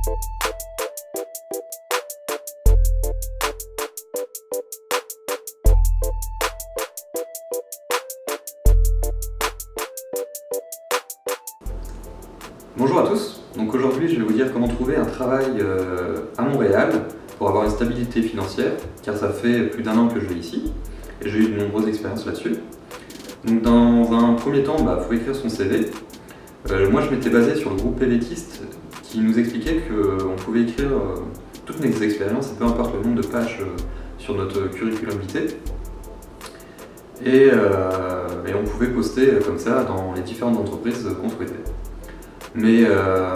Bonjour à tous, donc aujourd'hui je vais vous dire comment trouver un travail à Montréal pour avoir une stabilité financière, car ça fait plus d'1 an que je vis ici et j'ai eu de nombreuses expériences là-dessus. Donc dans un premier temps, il faut écrire son CV. Moi je m'étais basé sur le groupe Helvétiste qui nous expliquait qu'on pouvait écrire toutes nos expériences, et peu importe le nombre de pages sur notre curriculum vitae. Et on pouvait poster comme ça dans les différentes entreprises qu'on souhaitait. Mais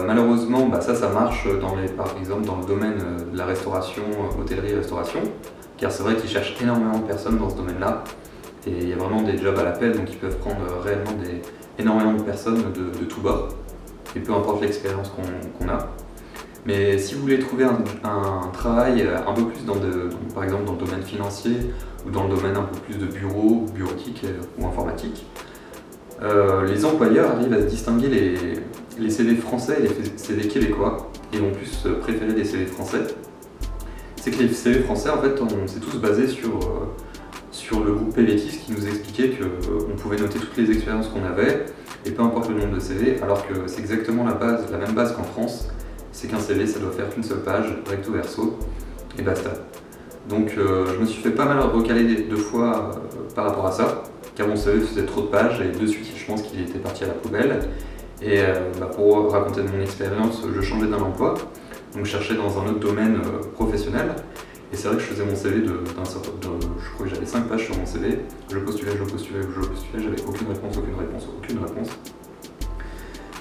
malheureusement, ça marche par exemple dans le domaine de la restauration, hôtellerie-restauration, car c'est vrai qu'ils cherchent énormément de personnes dans ce domaine-là, et il y a vraiment des jobs à l'appel, donc ils peuvent prendre réellement énormément de personnes de tous bords, et peu importe l'expérience qu'on a. Mais si vous voulez trouver un travail un peu plus par exemple dans le domaine financier, ou dans le domaine un peu plus de bureau, bureautique ou informatique, les employeurs arrivent à distinguer les CV français et les CV québécois, et vont plus préférer des CV français. C'est que les CV français, en fait, on s'est tous basé sur le groupe Helvétiste qui nous expliquait qu'on pouvait noter toutes les expériences qu'on avait, et peu importe le nombre de CV, alors que c'est exactement la même base qu'en France, c'est qu'un CV, ça doit faire qu'une seule page, recto verso, et basta. Donc je me suis fait pas mal recaler 2 fois par rapport à ça, car mon CV faisait trop de pages, et de suite je pense qu'il était parti à la poubelle. Et pour raconter de mon expérience, je changeais d'un emploi, donc je cherchais dans un autre domaine professionnel. Et c'est vrai que je faisais mon CV je crois que j'avais 5 pages sur mon CV, je postulais, j'avais aucune réponse.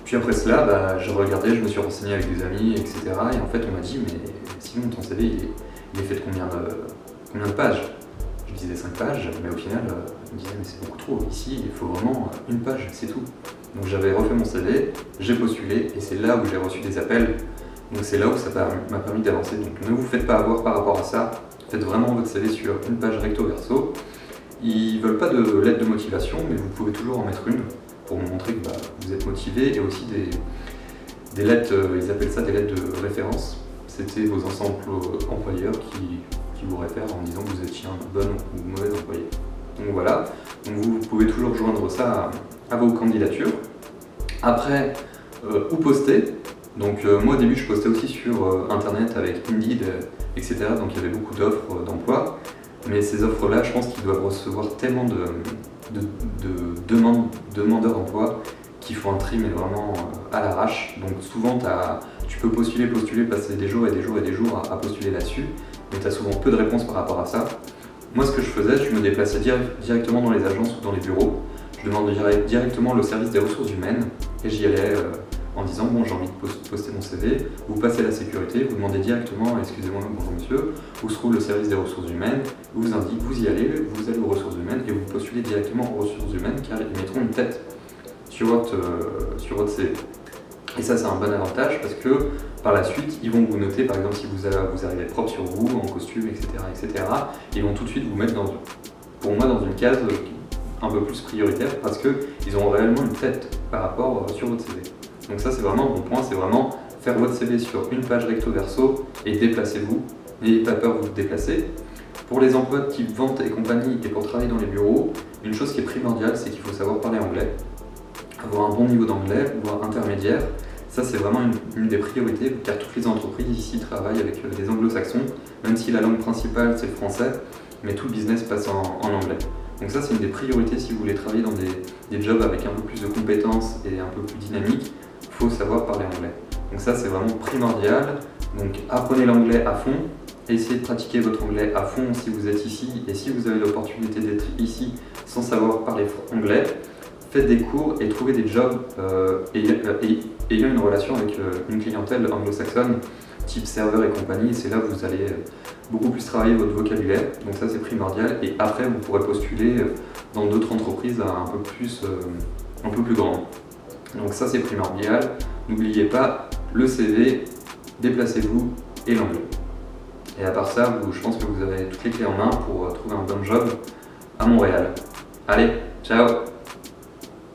Puis après cela, je regardais, je me suis renseigné avec des amis, etc. Et en fait on m'a dit, mais sinon ton CV il est fait de combien de pages? Je disais 5 pages, mais au final, je me disais, mais c'est beaucoup trop. Ici, il faut vraiment 1 page, c'est tout. Donc j'avais refait mon CV, j'ai postulé, et c'est là où j'ai reçu des appels. Donc c'est là où ça m'a permis d'avancer. Donc ne vous faites pas avoir par rapport à ça. Faites vraiment votre CV sur 1 page recto verso. Ils veulent pas de lettre de motivation, mais vous pouvez toujours en mettre une pour montrer que vous êtes motivé, et aussi des lettres, ils appellent ça des lettres de référence. C'était vos anciens employeurs qui vous réfèrent en disant que vous étiez un bon ou mauvais employé. Donc voilà, donc vous pouvez toujours joindre ça à vos candidatures. Après, où poster. Donc moi au début je postais aussi sur internet avec Indeed, etc. Donc il y avait beaucoup d'offres d'emploi. Mais ces offres-là, je pense qu'ils doivent recevoir tellement de demandeurs d'emploi qu'ils font un tri, mais vraiment à l'arrache. Donc souvent tu peux postuler, passer des jours à postuler là-dessus, mais tu as souvent peu de réponses par rapport à ça. Moi ce que je faisais, je me déplaçais directement dans les agences ou dans les bureaux, je demandais directement le service des ressources humaines, et j'y allais en disant bon, j'ai envie de poster mon CV, vous passez la sécurité, vous demandez directement, excusez-moi, bonjour monsieur, où se trouve le service des ressources humaines, vous indique, vous y allez, vous allez aux ressources humaines et vous postulez directement aux ressources humaines, car ils mettront une tête sur votre CV. Et ça c'est un bon avantage, parce que par la suite ils vont vous noter, par exemple si vous arrivez propre sur vous, en costume, etc. Ils vont tout de suite vous mettre pour moi dans une case un peu plus prioritaire, parce qu'ils auront réellement une tête par rapport sur votre CV. Donc ça c'est vraiment un bon point, c'est vraiment faire votre CV sur 1 page recto verso et déplacez-vous, n'ayez pas peur de vous déplacer. Pour les emplois de type vente et compagnie, et pour travailler dans les bureaux, une chose qui est primordiale, c'est qu'il faut savoir parler anglais, avoir un bon niveau d'anglais, voire intermédiaire. Ça c'est vraiment une des priorités, car toutes les entreprises ici travaillent avec des anglo-saxons, même si la langue principale c'est le français, mais tout le business passe en anglais. Donc ça c'est une des priorités si vous voulez travailler dans des jobs avec un peu plus de compétences et un peu plus dynamiques, il faut savoir parler anglais. Donc ça c'est vraiment primordial, donc apprenez l'anglais à fond, essayez de pratiquer votre anglais à fond si vous êtes ici, et si vous avez l'opportunité d'être ici sans savoir parler anglais, faites des cours et trouvez des jobs ayant une relation avec une clientèle anglo-saxonne, type serveur et compagnie. C'est là où vous allez beaucoup plus travailler votre vocabulaire, donc ça c'est primordial. Et après vous pourrez postuler dans d'autres entreprises un peu plus grandes. Donc ça c'est primordial. N'oubliez pas le CV, déplacez-vous et l'anglais. Et à part ça, je pense que vous avez toutes les clés en main pour trouver un bon job à Montréal. Allez, ciao!